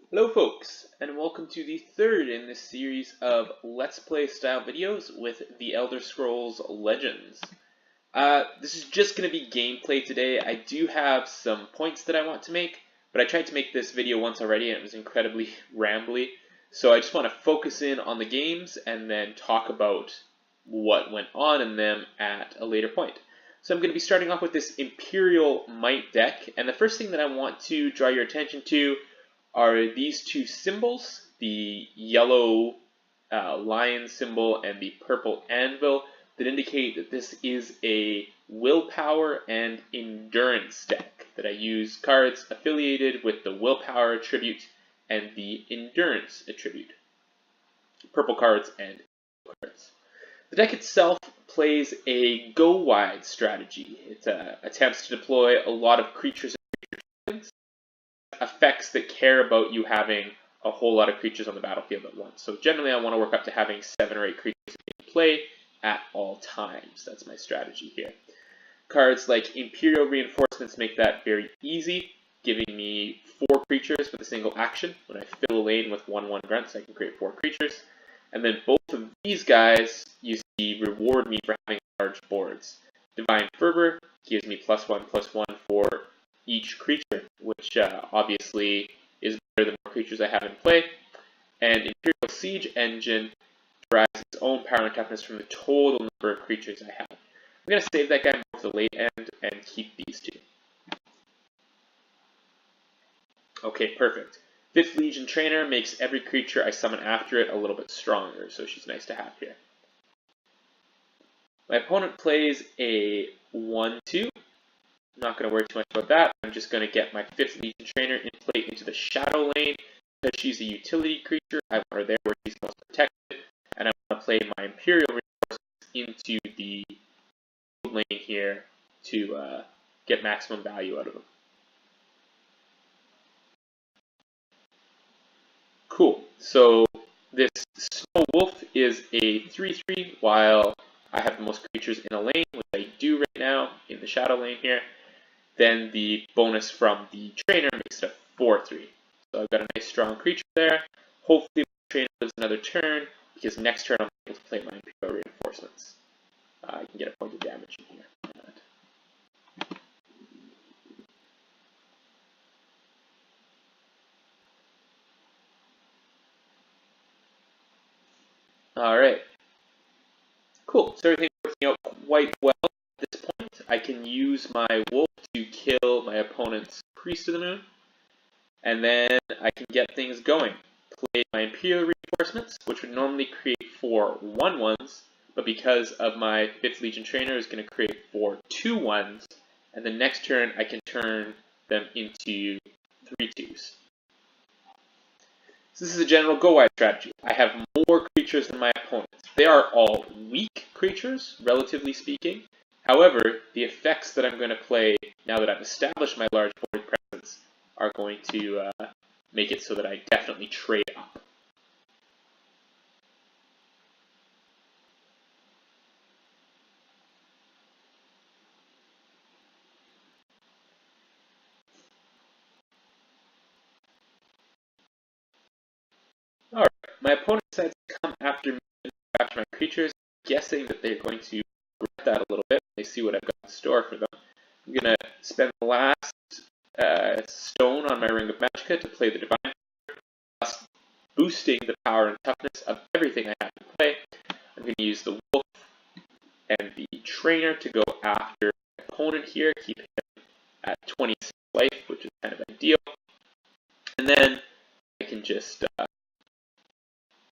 Hello folks, and welcome to the third in this series of Let's Play style videos with The Elder Scrolls Legends. This is just going to be gameplay today. I do have some points that I want to make, but I tried to make this video once already and it was incredibly rambly. So I just want to focus in on the games and then talk about what went on in them at a later point. So I'm going to be starting off with this Imperial Might deck, and the first thing that I want to draw your attention to are these two symbols, the yellow lion symbol and the purple anvil, that indicate that this is a willpower and endurance deck, that I use cards affiliated with the willpower attribute and the endurance attribute. Purple cards and cards. The deck itself plays a go-wide strategy. It attempts to deploy a lot of creatures and effects that care about you having a whole lot of creatures on the battlefield at once. So generally I want to work up to having 7 or 8 creatures in play at all times. That's my strategy here. Cards like Imperial Reinforcements make that very easy, giving me 4 creatures with a single action. When I fill a lane with 1/1 grunts, I can create 4 creatures. And then both of these guys, you see, reward me for having large boards. Divine Fervor gives me +1/+1 for each creature, which obviously is better the more creatures I have in play. And Imperial Siege Engine derives its own power and toughness from the total number of creatures I have. I'm going to save that guy more for the late end and keep these two. Okay, perfect. 5th Legion Trainer makes every creature I summon after it a little bit stronger, so she's nice to have here. My opponent plays a 1/2. I'm not going to worry too much about that. I'm just going to get my 5th Legion Trainer in play into the Shadow Lane. Because she's a utility creature, I want her there where she's most protected. And I want to play my Imperial Reinforcements into the lane here to get maximum value out of them. Cool. So this Snow Wolf is a 3/3, while I have the most creatures in a lane, which I do right now in the Shadow Lane here. Then the bonus from the trainer makes it a 4/3. So I've got a nice strong creature there. Hopefully the trainer lives another turn, because next turn I'm able to play my Imperial Reinforcements. I can get a point of damage in here. Alright. Cool. So everything's working out quite well at this point. I can use my wolf to kill my opponent's Priest of the Moon. And then I can get things going. Play my Imperial Reinforcements, which would normally create 4 1/1s, but because of my 5th Legion Trainer is going to create 4 2/1s, and the next turn I can turn them into 3/2s. So this is a general go-wide strategy. I have more creatures than my opponents. They are all weak creatures, relatively speaking. However, the effects that I'm going to play now that I've established my large board presence are going to make it so that I definitely trade up. Alright, my opponent decides to come after me, after my creatures, guessing that they're going to regret that a little bit. They see what I've got in store for them. I'm going to spend the last stone on my Ring of Magicka to play the Divine, thus boosting the power and toughness of everything I have to play. I'm going to use the Wolf and the Trainer to go after my opponent here, keep him at 26 life, which is kind of ideal. And then I can just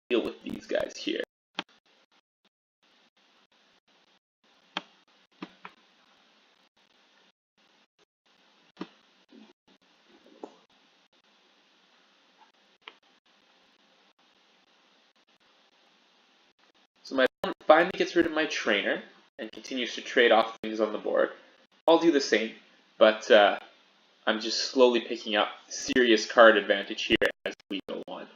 deal with these guys here. So my opponent finally gets rid of my trainer and continues to trade off things on the board. I'll do the same, but I'm just slowly picking up serious card advantage here as we go on.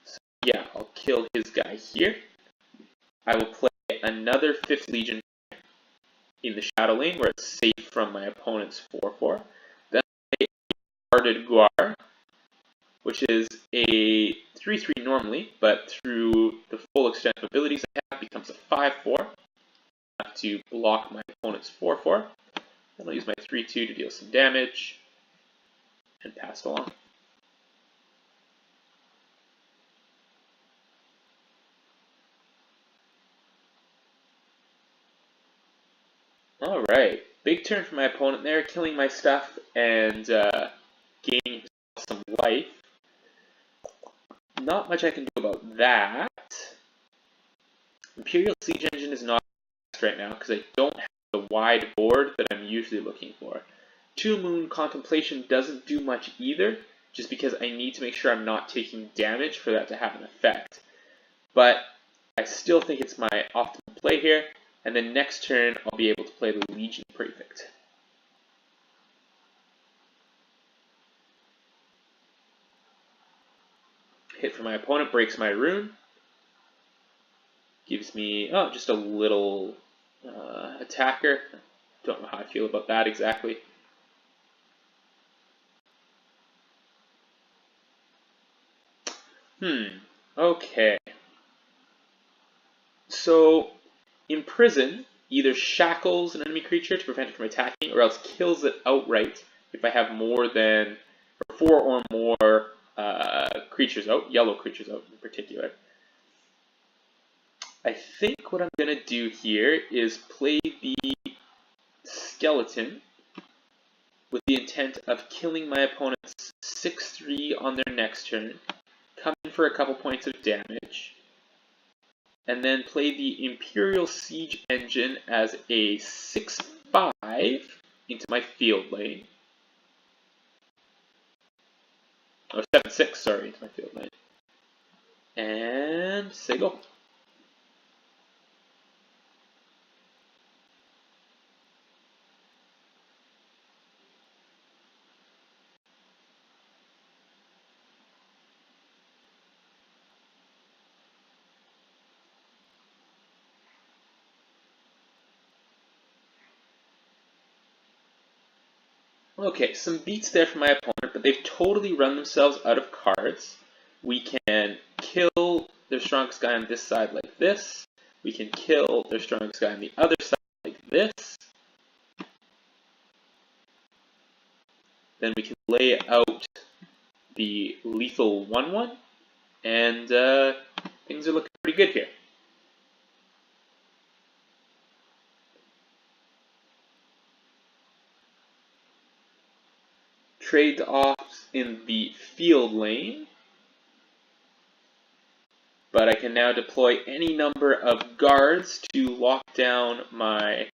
So yeah, I'll kill his guy here. I will play another 5th Legion in the Shadow Lane where it's safe from my opponent's 4/4. Then I play a Guarded Guar, which is a 3/3 normally, but through the full extent of abilities I have, becomes a 5/4. I have to block my opponent's 4/4. Then I'll use my 3/2 to deal some damage and pass it along. Alright, big turn for my opponent there, killing my stuff and gaining some life. Not much I can do about that. Imperial Siege Engine is not right now because I don't have the wide board that I'm usually looking for. Two Moon Contemplation doesn't do much either, just because I need to make sure I'm not taking damage for that to have an effect. But I still think it's my optimal play here, and then next turn I'll be able to play the Legion Prefect. Hit for my opponent, breaks my rune. Gives me, oh, just a little attacker. Don't know how I feel about that exactly. Okay. So, Imprison either shackles an enemy creature to prevent it from attacking, or else kills it outright if I have more than, or 4 or more creatures out, yellow creatures out in particular. I think what I'm going to do here is play the Skeleton with the intent of killing my opponent's 6/3 on their next turn, come in for a couple points of damage, and then play the Imperial Siege Engine as a 6/5 into my field lane. Oh, 7/6, sorry, into my field lane. And say go. Okay, some beats there for my opponent, but they've totally run themselves out of cards. We can kill their strongest guy on this side like this. We can kill their strongest guy on the other side like this. Then we can lay out the lethal 1/1, and things are looking pretty good here. Trade off in the field lane, but I can now deploy any number of guards to lock down my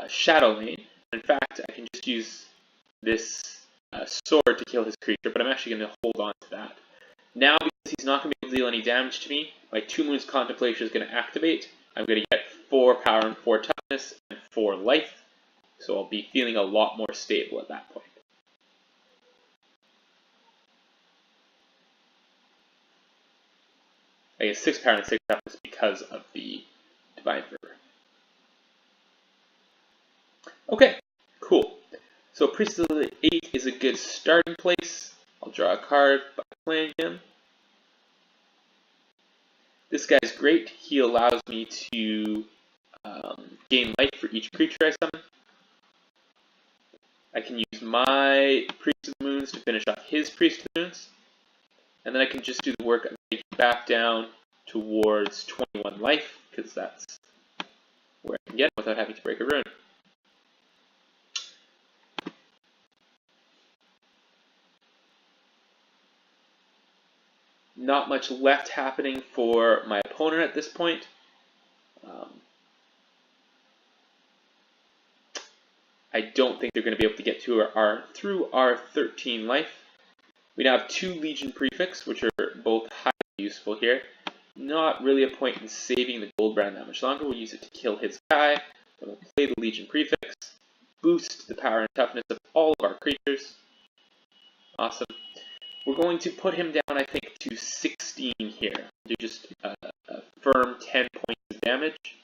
shadow lane. In fact, I can just use this sword to kill his creature, but I'm actually going to hold on to that. Now, because he's not going to be able to deal any damage to me, my 2 Moons Contemplation is going to activate. I'm going to get 4 power and 4 toughness and 4 life, so I'll be feeling a lot more stable at that point. I get 6 power and 6 toughness because of the Divine Fervor. Okay, cool. So Priest of the 8 is a good starting place. I'll draw a card by playing him. This guy's great. He allows me to gain life for each creature I summon. I can use my Priest of the Moons to finish off his Priest of the Moons. And then I can just do the work of making back down towards 21 life, because that's where I can get it without having to break a rune. Not much left happening for my opponent at this point. I don't think they're going to be able to get to through our 13 life. We now have 2 Legion Prefects, which are both highly useful here. Not really a point in saving the gold brand that much longer. We'll use it to kill his guy. Then we'll play the Legion Prefects, boost the power and toughness of all of our creatures. Awesome. We're going to put him down, I think, to 16 here. Do just a firm 10 points of damage,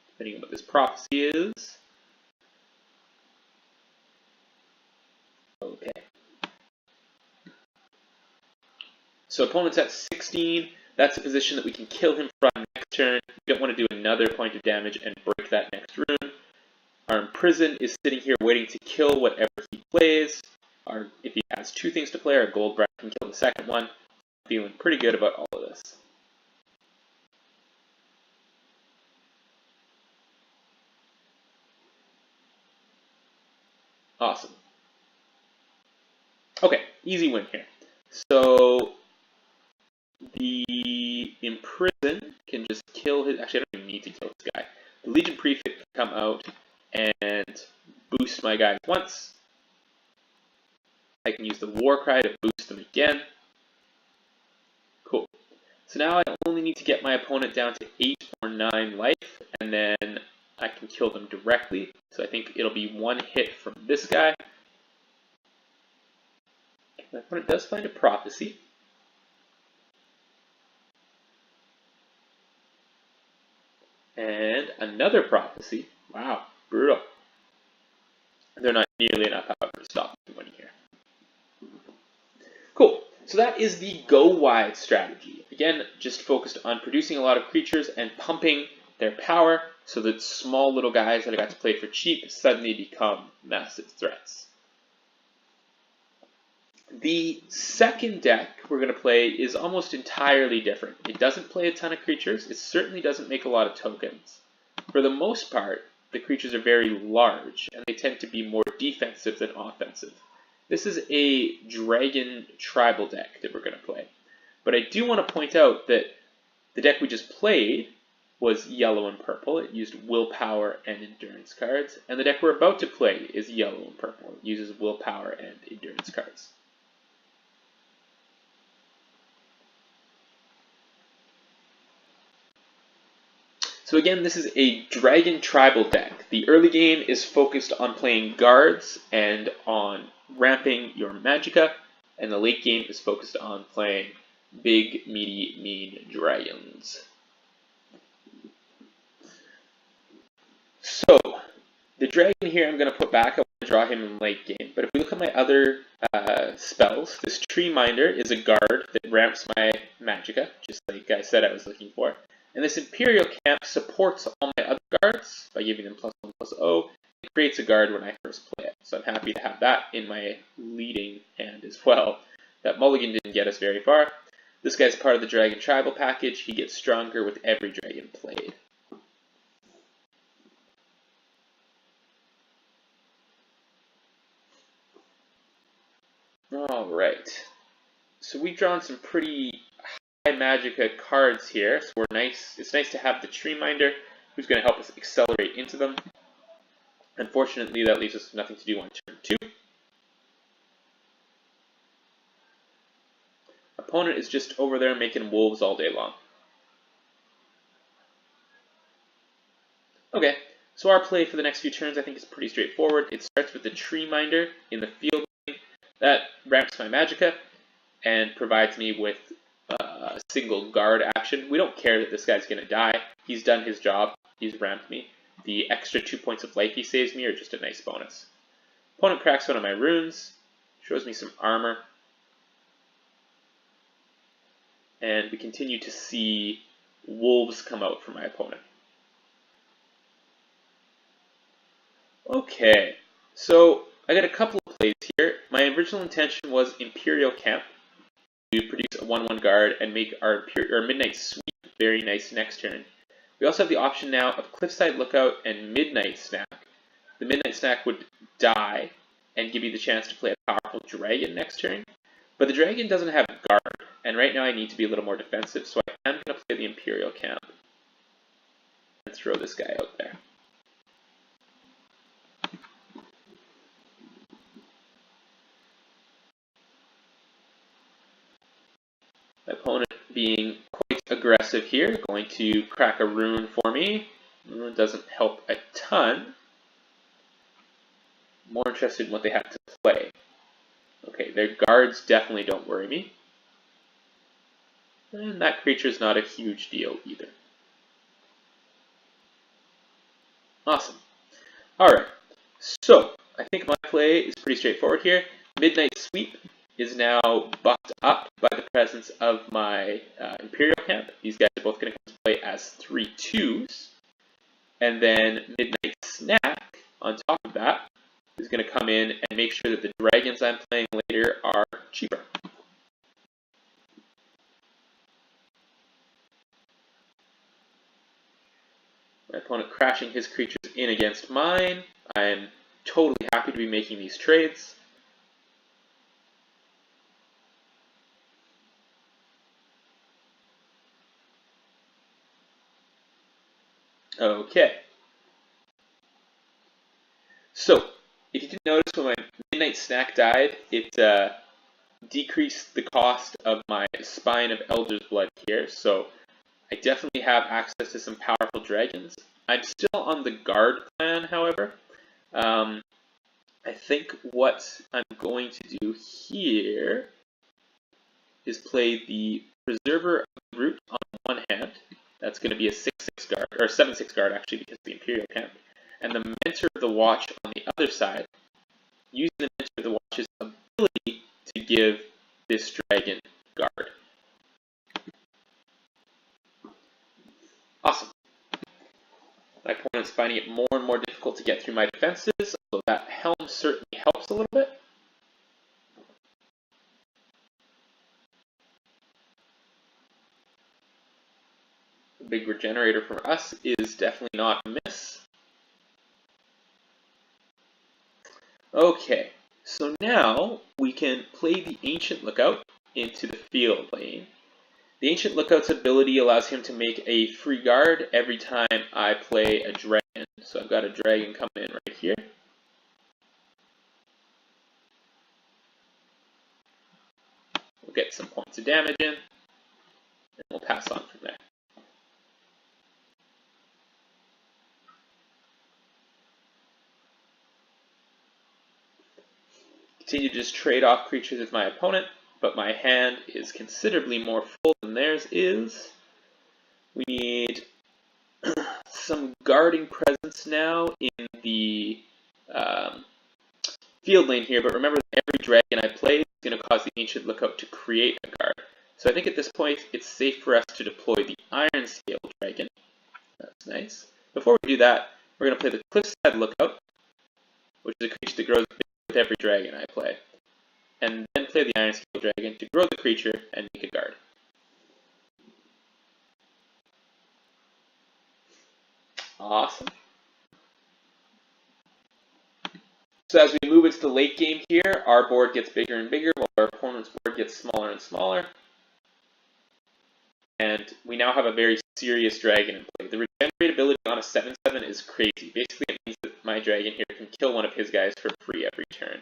depending on what this prophecy is. Okay. So opponent's at 16. That's a position that we can kill him from next turn. We don't want to do another point of damage and break that next rune. Our Imprison is sitting here waiting to kill whatever he plays. If he has 2 things to play, our Gold Breath can kill the second one. Feeling pretty good about all of this. Awesome. Okay, easy win here. So the Imprison can just kill his... Actually, I don't even need to kill this guy. The Legion Prefect can come out and boost my guys once. I can use the War Cry to boost them again. Cool. So now I only need to get my opponent down to 8 or 9 life, and then I can kill them directly. So I think it'll be 1 hit from this guy. My opponent does find a Prophecy. And another Prophecy. Wow, brutal. They're not nearly enough, however, to stop me winning here. Cool. So that is the go wide strategy. Again, just focused on producing a lot of creatures and pumping their power so that small little guys that I got to play for cheap suddenly become massive threats. The second deck we're going to play is almost entirely different. It doesn't play a ton of creatures. It certainly doesn't make a lot of tokens. For the most part, the creatures are very large, and they tend to be more defensive than offensive. This is a dragon tribal deck that we're going to play. But I do want to point out that the deck we just played was yellow and purple. It used willpower and endurance cards. And the deck we're about to play is yellow and purple. It uses willpower and endurance cards. So again, this is a dragon tribal deck. The early game is focused on playing guards and on ramping your magicka, and the late game is focused on playing big, meaty, mean dragons. So, the dragon here I'm going to put back. I want to draw him in late game. But if we look at my other spells, this Tree Minder is a guard that ramps my magicka, just like I said I was looking for. And this Imperial Camp supports all my other guards by giving them +1/+0. It creates a guard when I first play it. So I'm happy to have that in my leading hand as well. That mulligan didn't get us very far. This guy's part of the Dragon Tribal package. He gets stronger with every dragon played. Alright. So we've drawn some pretty magicka cards here, so it's nice to have the Tree Minder who's going to help us accelerate into them. Unfortunately, that leaves us with nothing to do on turn 2. Opponent is just over there making wolves all day long. Okay, so our play for the next few turns I think is pretty straightforward. It starts with the Tree Minder in the field. That ramps my magicka and provides me with a single guard action. We don't care that this guy's going to die. He's done his job. He's ramped me. The extra 2 points of life he saves me are just a nice bonus. Opponent cracks one of my runes, shows me some armor, and we continue to see wolves come out for my opponent. Okay, so I got a couple of plays here. My original intention was Imperial Camp, to produce a 1/1 guard and make our Midnight Sweep very nice next turn. We also have the option now of Cliffside Lookout and Midnight Snack. The Midnight Snack would die and give you the chance to play a powerful dragon next turn, but the dragon doesn't have guard, and right now I need to be a little more defensive, so I am going to play the Imperial Camp and throw this guy out there. My opponent being quite aggressive here, going to crack a rune for me. It doesn't help a ton. More interested in what they have to play. Okay, their guards definitely don't worry me. And that creature's not a huge deal either. Awesome. Alright, so I think my play is pretty straightforward here. Midnight Sweep is now buffed up by the presence of my Imperial camp. These guys are both going to come to play as 3/2s. And then Midnight Snack, on top of that, is going to come in and make sure that the dragons I'm playing later are cheaper. My opponent crashing his creatures in against mine. I am totally happy to be making these trades. Okay. So, if you didn't notice, when my Midnight Snack died, it decreased the cost of my Spine of Elder's Blood here. So, I definitely have access to some powerful dragons. I'm still on the guard plan, however. I think what I'm going to do here is play the Preserver of the Root on one hand. That's going to be a 6/6 guard, or 7/6 guard actually, because of the Imperial camp. And the Mentor of the Watch on the other side, using the Mentor of the Watch's ability to give this dragon guard. Awesome. My opponent's finding it more and more difficult to get through my defenses, so that helm certainly helps a little bit. The big regenerator for us is definitely not a miss. Okay, so now we can play the Ancient Lookout into the field lane. The Ancient Lookout's ability allows him to make a free guard every time I play a dragon. So I've got a dragon coming in right here. We'll get some points of damage in, and we'll pass on from there. Continue to just trade off creatures with my opponent, but my hand is considerably more full than theirs is. We need some guarding presence now in the field lane here, but remember that every dragon I play is going to cause the Ancient Lookout to create a guard. So I think at this point it's safe for us to deploy the Iron Scale Dragon. That's nice. Before we do that, we're going to play the Cliffside Lookout, which is a creature that grows big with every dragon I play. And then play the Iron Scale Dragon to grow the creature and make a guard. Awesome. So as we move into the late game here, our board gets bigger and bigger while our opponent's board gets smaller and smaller. And we now have a very serious dragon in play. The regenerate ability on a 7/7 is crazy. Basically, it means that my dragon here can kill one of his guys for free every turn.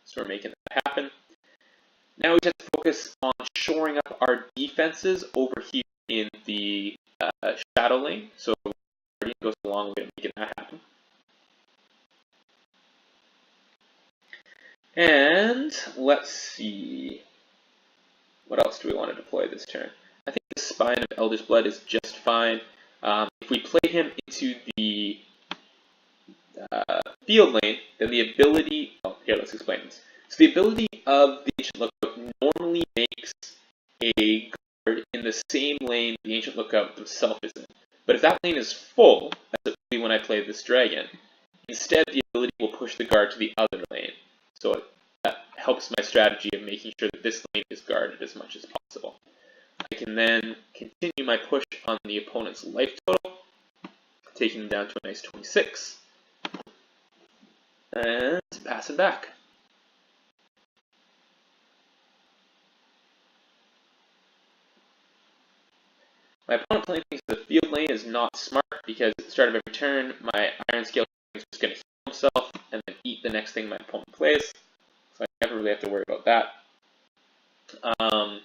So we're making that happen. Now we just have to focus on shoring up our defenses over here in the shadow lane. So Guardian goes a long way to making that happen. And let's see. What else do we want to deploy this turn? I think the Spine of Elder's Blood is just fine. If we play him into the field lane, then the ability... Oh, here, let's explain this. So the ability of the Ancient Lookout normally makes a guard in the same lane the Ancient Lookout themselves is in. But if that lane is full, as it will be when I play this dragon, instead the ability will push the guard to the other lane. So that helps my strategy of making sure that this lane is guarded as much as possible. I can then continue my push on the opponent's life total, taking them down to a nice 26. And pass it back. My opponent playing things to the field lane is not smart because at the start of every turn, my Iron Scale is just going to heal himself and then eat the next thing my opponent plays. So I never really have to worry about that. I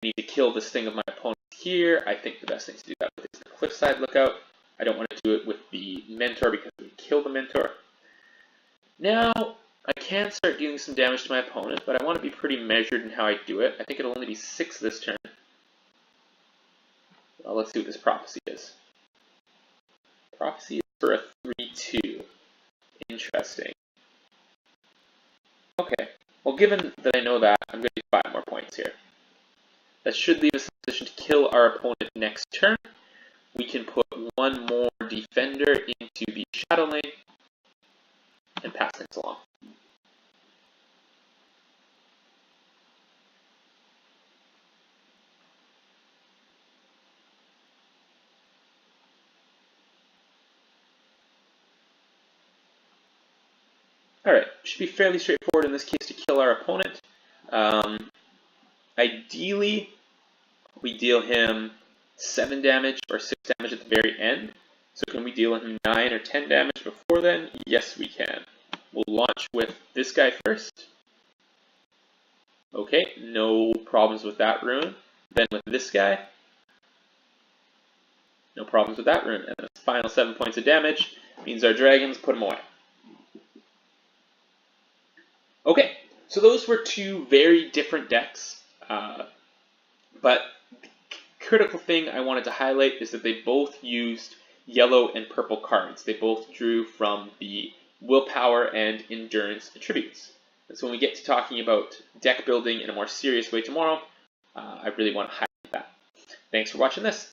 need to kill this thing of my opponent here. I think the best thing to do that with is the Cliffside Lookout. I don't want to do it with the Mentor because it would kill the Mentor. Now, I can start dealing some damage to my opponent, but I want to be pretty measured in how I do it. I think it'll only be 6 this turn. Well, let's see what this Prophecy is. Prophecy is for a 3/2. Interesting. Okay. Well, given that I know that, I'm going to get 5 more points here. That should leave us in a position to kill our opponent next turn. We can put one more defender into the shadow lane and pass things along. Alright, should be fairly straightforward in this case to kill our opponent. Ideally, we deal him 7 damage or 6 damage at the very end. So can we deal him 9 or 10 damage before then? Yes, we can. We'll launch with this guy first. Okay, no problems with that rune. Then with this guy, no problems with that rune. And then the final 7 points of damage means our dragons put him away. Okay, so those were two very different decks. But the critical thing I wanted to highlight is that they both used yellow and purple cards. They both drew from the willpower and endurance attributes. And so when we get to talking about deck building in a more serious way tomorrow, I really want to highlight that. Thanks for watching this.